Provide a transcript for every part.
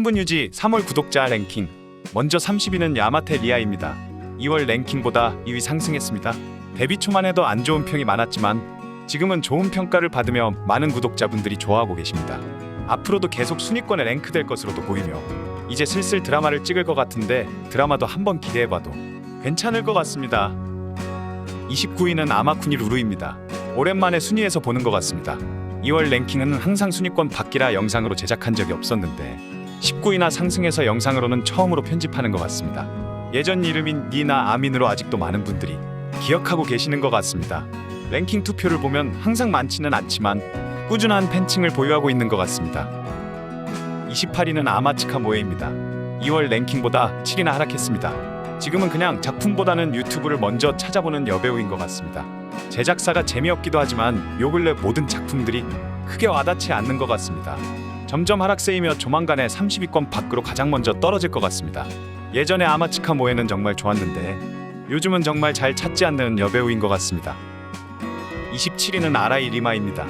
3분 유지 3월 구독자 랭킹. 먼저 30위는 야마테 리아입니다. 2월 랭킹보다 2위 상승했습니다. 데뷔 초만 해도 안 좋은 평이 많았지만 지금은 좋은 평가를 받으며 많은 구독자분들이 좋아하고 계십니다. 앞으로도 계속 순위권에 랭크될 것으로도 보이며 이제 슬슬 드라마를 찍을 것 같은데 드라마도 한번 기대해봐도 괜찮을 것 같습니다. 29위는 아마쿠니 루루입니다. 오랜만에 순위에서 보는 것 같습니다. 2월 랭킹은 항상 순위권 밖이라 영상으로 제작한 적이 없었는데 19위나 상승해서 영상으로는 처음으로 편집하는 것 같습니다. 예전 이름인 니나 아민으로 아직도 많은 분들이 기억하고 계시는 것 같습니다. 랭킹 투표를 보면 항상 많지는 않지만 꾸준한 팬층을 보유하고 있는 것 같습니다. 28위는 아마츠카 모에입니다. 2월 랭킹보다 7위나 하락했습니다. 지금은 그냥 작품보다는 유튜브를 먼저 찾아보는 여배우인 것 같습니다. 제작사가 재미없기도 하지만 요 근래 모든 작품들이 크게 와닿지 않는 것 같습니다. 점점 하락세이며 조만간에 30위권 밖으로 가장 먼저 떨어질 것 같습니다. 예전에 아마츠카 모에는 정말 좋았는데 요즘은 정말 잘 찾지 않는 여배우인 것 같습니다. 27위는 아라이 리마입니다.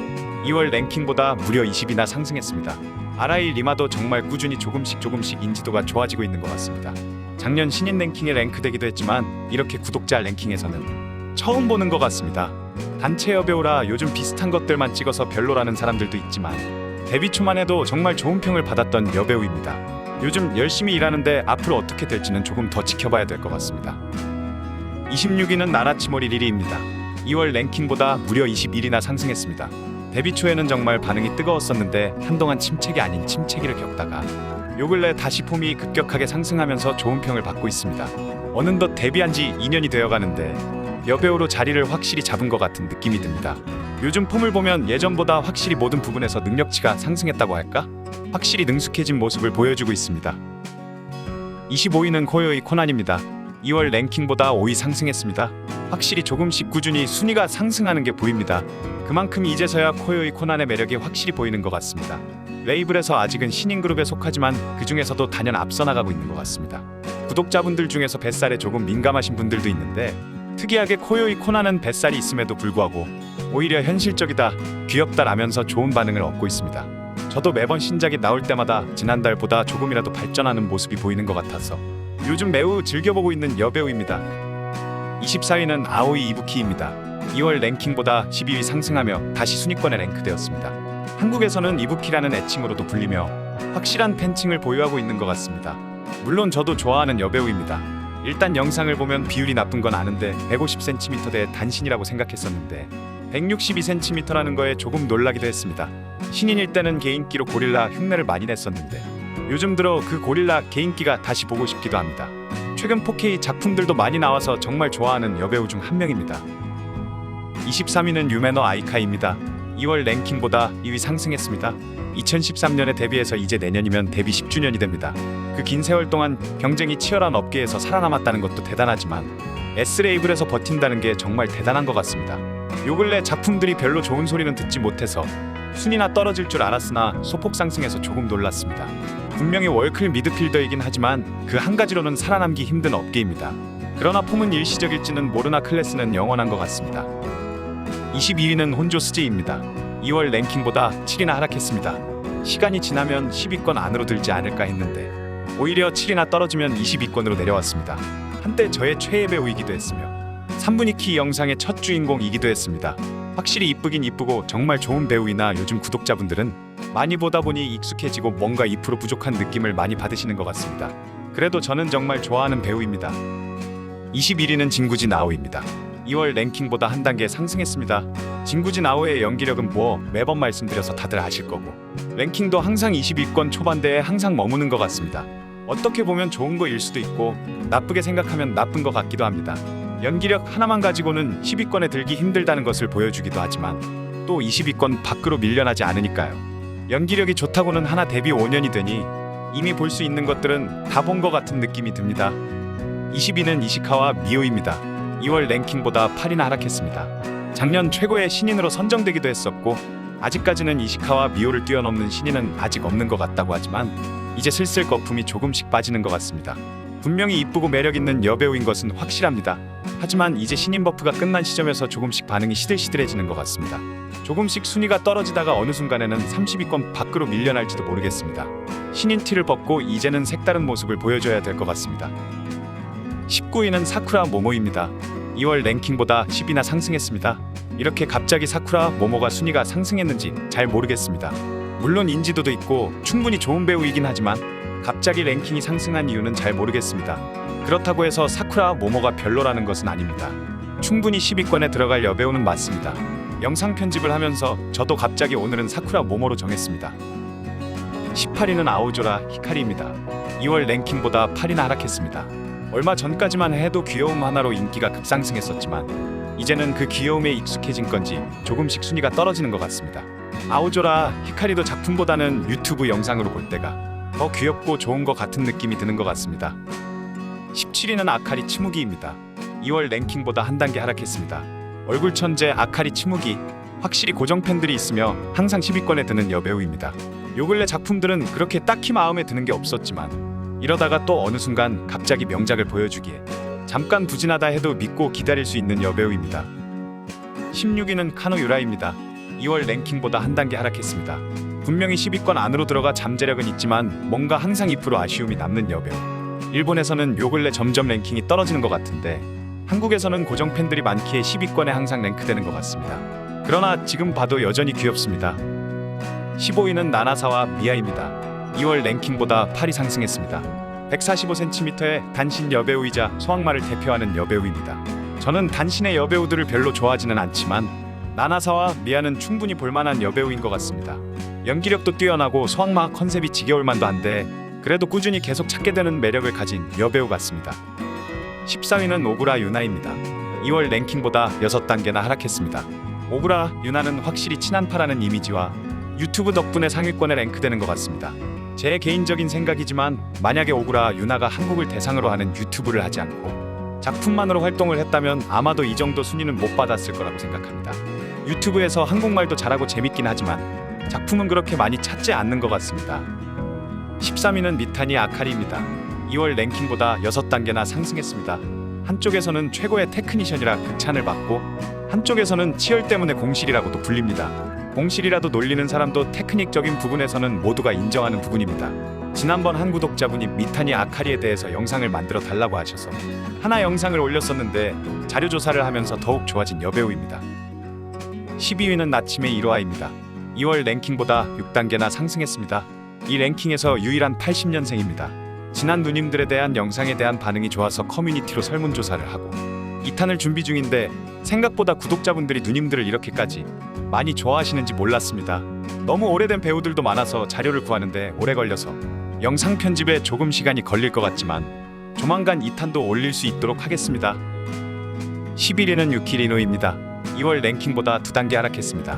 2월 랭킹보다 무려 20위나 상승했습니다. 아라이 리마도 정말 꾸준히 조금씩 인지도가 좋아지고 있는 것 같습니다. 작년 신인 랭킹에 랭크되기도 했지만 이렇게 구독자 랭킹에서는 처음 보는 것 같습니다. 단체 여배우라 요즘 비슷한 것들만 찍어서 별로라는 사람들도 있지만 데뷔 초만 해도 정말 좋은 평을 받았던 여배우입니다. 요즘 열심히 일하는데 앞으로 어떻게 될지는 조금 더 지켜봐야 될 것 같습니다. 26위는 나나치모리 리리입니다. 2월 랭킹보다 무려 21위나 상승했습니다. 데뷔 초에는 정말 반응이 뜨거웠었는데 한동안 침체기 아닌 침체기를 겪다가 요 근래 다시 폼이 급격하게 상승하면서 좋은 평을 받고 있습니다. 어느덧 데뷔한 지 2년이 되어가는데 여배우로 자리를 확실히 잡은 것 같은 느낌이 듭니다. 요즘 폼을 보면 예전보다 확실히 모든 부분에서 능력치가 상승했다고 할까? 확실히 능숙해진 모습을 보여주고 있습니다. 25위는 코요이 코난입니다. 2월 랭킹보다 5위 상승했습니다. 확실히 조금씩 꾸준히 순위가 상승하는 게 보입니다. 그만큼 이제서야 코요이 코난의 매력이 확실히 보이는 것 같습니다. 레이블에서 아직은 신인 그룹에 속하지만 그 중에서도 단연 앞서 나가고 있는 것 같습니다. 구독자분들 중에서 뱃살에 조금 민감하신 분들도 있는데 특이하게 코요이 코난은 뱃살이 있음에도 불구하고 오히려 현실적이다, 귀엽다라면서 좋은 반응을 얻고 있습니다. 저도 매번 신작이 나올 때마다 지난달보다 조금이라도 발전하는 모습이 보이는 것 같아서 요즘 매우 즐겨보고 있는 여배우입니다. 24위는 아오이 이부키입니다. 2월 랭킹보다 12위 상승하며 다시 순위권에 랭크되었습니다. 한국에서는 이부키라는 애칭으로도 불리며 확실한 팬층을 보유하고 있는 것 같습니다. 물론 저도 좋아하는 여배우입니다. 일단 영상을 보면 비율이 나쁜 건 아는데 150cm대의 단신이라고 생각했었는데 162cm라는 거에 조금 놀라기도 했습니다. 신인일 때는 개인기로 고릴라 흉내를 많이 냈었는데 요즘 들어 그 고릴라 개인기가 다시 보고 싶기도 합니다. 최근 4K 작품들도 많이 나와서 정말 좋아하는 여배우 중 한 명입니다. 23위는 유메노 아이카이입니다. 2월 랭킹보다 2위 상승했습니다. 2013년에 데뷔해서 이제 내년이면 데뷔 10주년이 됩니다. 그 긴 세월 동안 경쟁이 치열한 업계에서 살아남았다는 것도 대단하지만 S레이블에서 버틴다는 게 정말 대단한 것 같습니다. 요 근래 작품들이 별로 좋은 소리는 듣지 못해서 순위나 떨어질 줄 알았으나 소폭 상승해서 조금 놀랐습니다. 분명히 월클 미드필더이긴 하지만 그 한 가지로는 살아남기 힘든 업계입니다. 그러나 폼은 일시적일지는 모르나 클래스는 영원한 것 같습니다. 22위는 혼조 스제이입니다. 2월 랭킹보다 7위나 하락했습니다. 시간이 지나면 10위권 안으로 들지 않을까 했는데 오히려 7위나 떨어지면 20위권으로 내려왔습니다. 한때 저의 최애 배우이기도 했으며 3분위 키 영상의 첫 주인공이기도 했습니다. 확실히 이쁘긴 이쁘고 정말 좋은 배우이나 요즘 구독자분들은 많이 보다 보니 익숙해지고 뭔가 2% 부족한 느낌을 많이 받으시는 것 같습니다. 그래도 저는 정말 좋아하는 배우입니다. 21위는 진구지 나오입니다. 2월 랭킹보다 한 단계 상승했습니다. 진구지 나오의 연기력은 뭐 매번 말씀드려서 다들 아실 거고 랭킹도 항상 20위권 초반대에 항상 머무는 것 같습니다. 어떻게 보면 좋은 거일 수도 있고 나쁘게 생각하면 나쁜 것 같기도 합니다. 연기력 하나만 가지고는 10위권에 들기 힘들다는 것을 보여주기도 하지만 또 20위권 밖으로 밀려나지 않으니까요. 연기력이 좋다고는 하나 데뷔 5년이 되니 이미 볼 수 있는 것들은 다 본 것 같은 느낌이 듭니다. 20위는 이시카와 미오입니다. 2월 랭킹보다 8위나 하락했습니다. 작년 최고의 신인으로 선정되기도 했었고 아직까지는 이시카와 미오를 뛰어넘는 신인은 아직 없는 것 같다고 하지만 이제 슬슬 거품이 조금씩 빠지는 것 같습니다. 분명히 이쁘고 매력있는 여배우인 것은 확실합니다. 하지만 이제 신인 버프가 끝난 시점에서 조금씩 반응이 시들시들해지는 것 같습니다. 조금씩 순위가 떨어지다가 어느 순간에는 30위권 밖으로 밀려날지도 모르겠습니다. 신인 티를 벗고 이제는 색다른 모습을 보여줘야 될 것 같습니다. 19위는 사쿠라 모모입니다. 2월 랭킹보다 10위나 상승했습니다. 이렇게 갑자기 사쿠라 모모가 순위가 상승했는지 잘 모르겠습니다. 물론 인지도도 있고 충분히 좋은 배우이긴 하지만 갑자기 랭킹이 상승한 이유는 잘 모르겠습니다. 그렇다고 해서 사쿠라 모모가 별로라는 것은 아닙니다. 충분히 10위권에 들어갈 여배우는 맞습니다. 영상 편집을 하면서 저도 갑자기 오늘은 사쿠라 모모로 정했습니다. 18위는 아오조라 히카리입니다. 2월 랭킹보다 8위나 하락했습니다. 얼마 전까지만 해도 귀여움 하나로 인기가 급상승했었지만 이제는 그 귀여움에 익숙해진 건지 조금씩 순위가 떨어지는 것 같습니다. 아오조라 히카리도 작품보다는 유튜브 영상으로 볼 때가 더 귀엽고 좋은 것 같은 느낌이 드는 것 같습니다. 17위는 아카리 츠무기입니다. 2월 랭킹보다 한 단계 하락했습니다. 얼굴 천재 아카리 츠무기, 확실히 고정 팬들이 있으며 항상 10위권에 드는 여배우입니다. 요 근래 작품들은 그렇게 딱히 마음에 드는 게 없었지만 이러다가 또 어느 순간 갑자기 명작을 보여주기에 잠깐 부진하다 해도 믿고 기다릴 수 있는 여배우입니다. 16위는 카노 유라입니다. 2월 랭킹보다 한 단계 하락했습니다. 분명히 10위권 안으로 들어가 잠재력은 있지만 뭔가 항상 2% 아쉬움이 남는 여배우. 일본에서는 요 근래 점점 랭킹이 떨어지는 것 같은데 한국에서는 고정 팬들이 많기에 10위권에 항상 랭크되는 것 같습니다. 그러나 지금 봐도 여전히 귀엽습니다. 15위는 나나사와 미아입니다. 2월 랭킹보다 8위 상승했습니다. 145cm의 단신 여배우이자 소악마를 대표하는 여배우입니다. 저는 단신의 여배우들을 별로 좋아하지는 않지만 나나사와 미아는 충분히 볼만한 여배우인 것 같습니다. 연기력도 뛰어나고 소악마 컨셉이 지겨울 만도 한데 그래도 꾸준히 계속 찾게 되는 매력을 가진 여배우 같습니다. 14위는 오구라 유나입니다. 2월 랭킹보다 6단계나 하락했습니다. 오구라 유나는 확실히 친한파라는 이미지와 유튜브 덕분에 상위권에 랭크되는 것 같습니다. 제 개인적인 생각이지만 만약에 오구라 유나가 한국을 대상으로 하는 유튜브를 하지 않고 작품만으로 활동을 했다면 아마도 이 정도 순위는 못 받았을 거라고 생각합니다. 유튜브에서 한국말도 잘하고 재밌긴 하지만 작품은 그렇게 많이 찾지 않는 것 같습니다. 13위는 미타니 아카리입니다. 2월 랭킹보다 6단계나 상승했습니다. 한쪽에서는 최고의 테크니션이라 극찬을 받고 한쪽에서는 치열 때문에 공실이라고도 불립니다. 공실이라도 놀리는 사람도 테크닉적인 부분에서는 모두가 인정하는 부분입니다. 지난번 한 구독자분이 미타니 아카리에 대해서 영상을 만들어 달라고 하셔서 하나 영상을 올렸었는데 자료 조사를 하면서 더욱 좋아진 여배우입니다. 12위는 나침의 이로아입니다. 2월 랭킹보다 6단계나 상승했습니다. 이 랭킹에서 유일한 80년생입니다. 지난 누님들에 대한 영상에 대한 반응이 좋아서 커뮤니티로 설문조사를 하고 2탄을 준비 중인데 생각보다 구독자분들이 누님들을 이렇게까지 많이 좋아하시는지 몰랐습니다. 너무 오래된 배우들도 많아서 자료를 구하는데 오래 걸려서 영상 편집에 조금 시간이 걸릴 것 같지만 조만간 2탄도 올릴 수 있도록 하겠습니다. 11위는 유키리노입니다. 2월 랭킹보다 2단계 하락했습니다.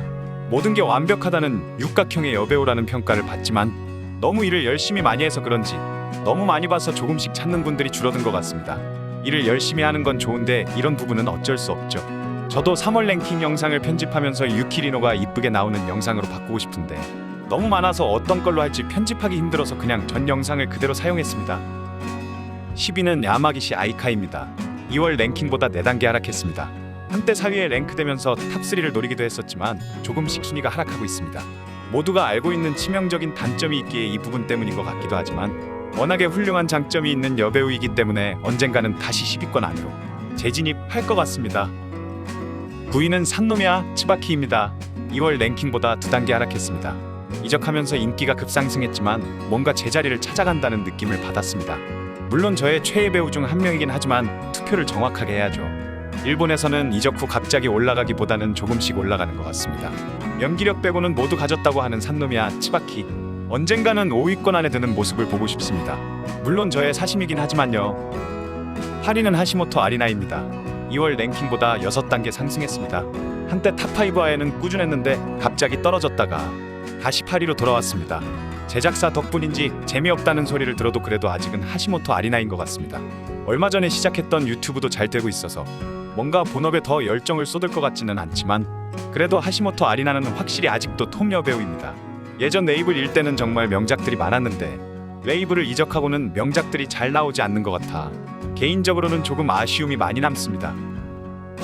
모든 게 완벽하다는 육각형의 여배우라는 평가를 받지만 너무 일을 열심히 많이 해서 그런지 너무 많이 봐서 조금씩 찾는 분들이 줄어든 것 같습니다. 일을 열심히 하는 건 좋은데 이런 부분은 어쩔 수 없죠. 저도 3월 랭킹 영상을 편집하면서 유키리노가 이쁘게 나오는 영상으로 바꾸고 싶은데 너무 많아서 어떤 걸로 할지 편집하기 힘들어서 그냥 전 영상을 그대로 사용했습니다. 10위는 야마기시 아이카입니다. 2월 랭킹보다 4단계 하락했습니다. 한때 4위에 랭크되면서 탑3를 노리기도 했었지만 조금씩 순위가 하락하고 있습니다. 모두가 알고 있는 치명적인 단점이 있기에 이 부분 때문인 것 같기도 하지만 워낙에 훌륭한 장점이 있는 여배우이기 때문에 언젠가는 다시 10위권 안으로 재진입할 것 같습니다. 9위는 산노미야 츠바키입니다. 2월 랭킹보다 2단계 하락했습니다. 이적하면서 인기가 급상승했지만 뭔가 제자리를 찾아간다는 느낌을 받았습니다. 물론 저의 최애 배우 중 한 명이긴 하지만 투표를 정확하게 해야죠. 일본에서는 이적 후 갑자기 올라가기보다는 조금씩 올라가는 것 같습니다. 연기력 빼고는 모두 가졌다고 하는 산노미야 츠바키, 언젠가는 5위권 안에 드는 모습을 보고 싶습니다. 물론 저의 사심이긴 하지만요. 8위는 하시모토 아리나입니다. 2월 랭킹보다 6단계 상승했습니다. 한때 탑5와에는 꾸준했는데 갑자기 떨어졌다가 다시 8위로 돌아왔습니다. 제작사 덕분인지 재미없다는 소리를 들어도 그래도 아직은 하시모토 아리나인 것 같습니다. 얼마 전에 시작했던 유튜브도 잘 되고 있어서 뭔가 본업에 더 열정을 쏟을 것 같지는 않지만 그래도 하시모토 아리나는 확실히 아직도 톱 여배우입니다. 예전 네이블 일 때는 정말 명작들이 많았는데 레이블을 이적하고는 명작들이 잘 나오지 않는 것 같아 개인적으로는 조금 아쉬움이 많이 남습니다.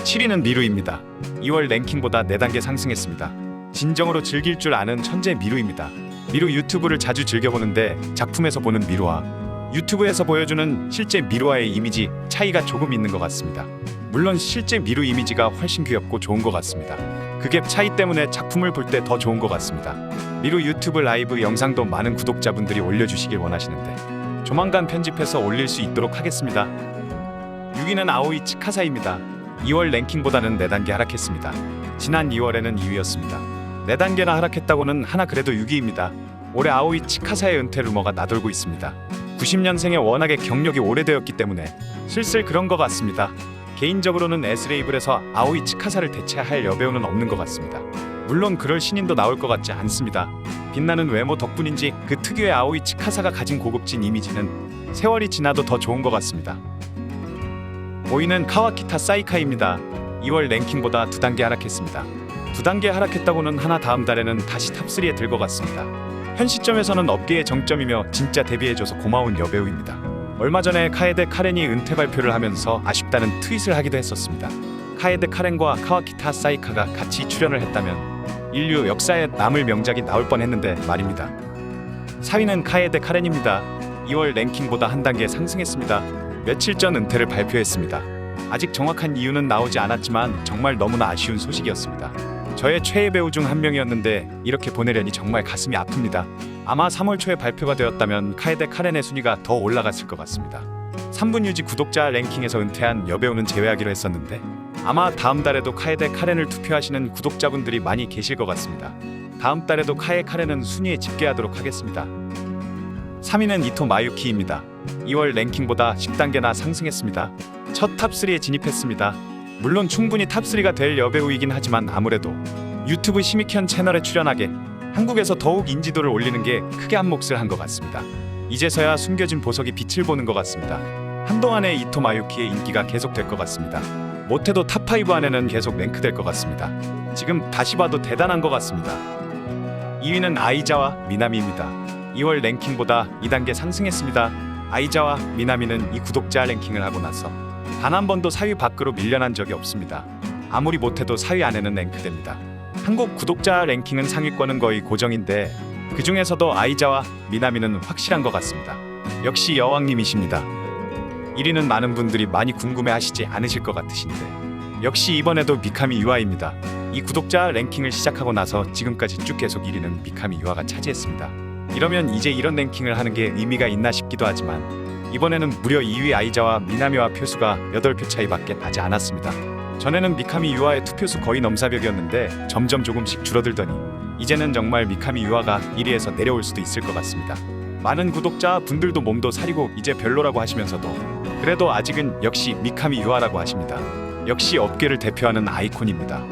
7위는 미루입니다. 2월 랭킹보다 4단계 상승했습니다. 진정으로 즐길 줄 아는 천재 미루입니다. 미루 유튜브를 자주 즐겨보는데 작품에서 보는 미루와 유튜브에서 보여주는 실제 미루와의 이미지 차이가 조금 있는 것 같습니다. 물론 실제 미루 이미지가 훨씬 귀엽고 좋은 것 같습니다. 그 갭 차이 때문에 작품을 볼 때 더 좋은 것 같습니다. 미루 유튜브 라이브 영상도 많은 구독자분들이 올려주시길 원하시는데 조만간 편집해서 올릴 수 있도록 하겠습니다. 6위는 아오이 치카사입니다. 2월 랭킹보다는 4단계 하락했습니다. 지난 2월에는 2위였습니다. 4단계나 하락했다고는 하나 그래도 6위입니다. 올해 아오이 치카사의 은퇴 루머가 나돌고 있습니다. 90년생에 워낙에 경력이 오래되었기 때문에 슬슬 그런 것 같습니다. 개인적으로는 S레이블에서 아오이 치카사를 대체할 여배우는 없는 것 같습니다. 물론 그럴 신인도 나올 것 같지 않습니다. 빛나는 외모 덕분인지 그 특유의 아오이 치카사가 가진 고급진 이미지는 세월이 지나도 더 좋은 것 같습니다. 5위는 카와키타 사이카입니다. 2월 랭킹보다 2단계 하락했습니다. 2단계 하락했다고는 하나 다음 달에는 다시 탑3에 들 것 같습니다. 현 시점에서는 업계의 정점이며 진짜 데뷔해줘서 고마운 여배우입니다. 얼마 전에 카에데 카렌이 은퇴 발표를 하면서 아쉽다는 트윗을 하기도 했었습니다. 카에데 카렌과 카와키타 사이카가 같이 출연을 했다면 인류 역사에 남을 명작이 나올 뻔했는데 말입니다. 4위는 카에데 카렌입니다. 2월 랭킹보다 한 단계 상승했습니다. 며칠 전 은퇴를 발표했습니다. 아직 정확한 이유는 나오지 않았지만 정말 너무나 아쉬운 소식이었습니다. 저의 최애 배우 중 한 명이었는데 이렇게 보내려니 정말 가슴이 아픕니다. 아마 3월 초에 발표가 되었다면 카에데 카렌의 순위가 더 올라갔을 것 같습니다. 3분 유지 구독자 랭킹에서 은퇴한 여배우는 제외하기로 했었는데 아마 다음 달에도 카에데 카렌을 투표하시는 구독자분들이 많이 계실 것 같습니다. 다음 달에도 카에 카렌은 순위에 집계하도록 하겠습니다. 3위는 이토 마유키입니다. 2월 랭킹보다 10단계나 상승했습니다. 첫 탑3에 진입했습니다. 물론 충분히 탑3가 될 여배우이긴 하지만 아무래도 유튜브 시미켄 채널에 출연하게 한국에서 더욱 인지도를 올리는 게 크게 한 몫을 한 것 같습니다. 이제서야 숨겨진 보석이 빛을 보는 것 같습니다. 한동안의 이토 마유키의 인기가 계속될 것 같습니다. 못해도 탑5 안에는 계속 랭크될 것 같습니다. 지금 다시 봐도 대단한 것 같습니다. 2위는 아이자와 미나미입니다. 2월 랭킹보다 2단계 상승했습니다. 아이자와 미나미는 이 구독자 랭킹을 하고 나서 단 한 번도 4위 밖으로 밀려난 적이 없습니다. 아무리 못해도 4위 안에는 랭크됩니다. 한국 구독자 랭킹은 상위권은 거의 고정인데 그 중에서도 아이자와 미나미는 확실한 것 같습니다. 역시 여왕님이십니다. 1위는 많은 분들이 많이 궁금해하시지 않으실 것 같으신데 역시 이번에도 미카미 유아입니다. 이 구독자 랭킹을 시작하고 나서 지금까지 쭉 계속 1위는 미카미 유아가 차지했습니다. 이러면 이제 이런 랭킹을 하는 게 의미가 있나 싶기도 하지만 이번에는 무려 2위 아이자와 미나미와 표수가 8표 차이밖에 나지 않았습니다. 전에는 미카미 유아의 투표수 거의 넘사벽이었는데 점점 조금씩 줄어들더니 이제는 정말 미카미 유아가 1위에서 내려올 수도 있을 것 같습니다. 많은 구독자 분들도 몸도 사리고 이제 별로라고 하시면서도 그래도 아직은 역시 미카미 유아라고 하십니다. 역시 업계를 대표하는 아이콘입니다.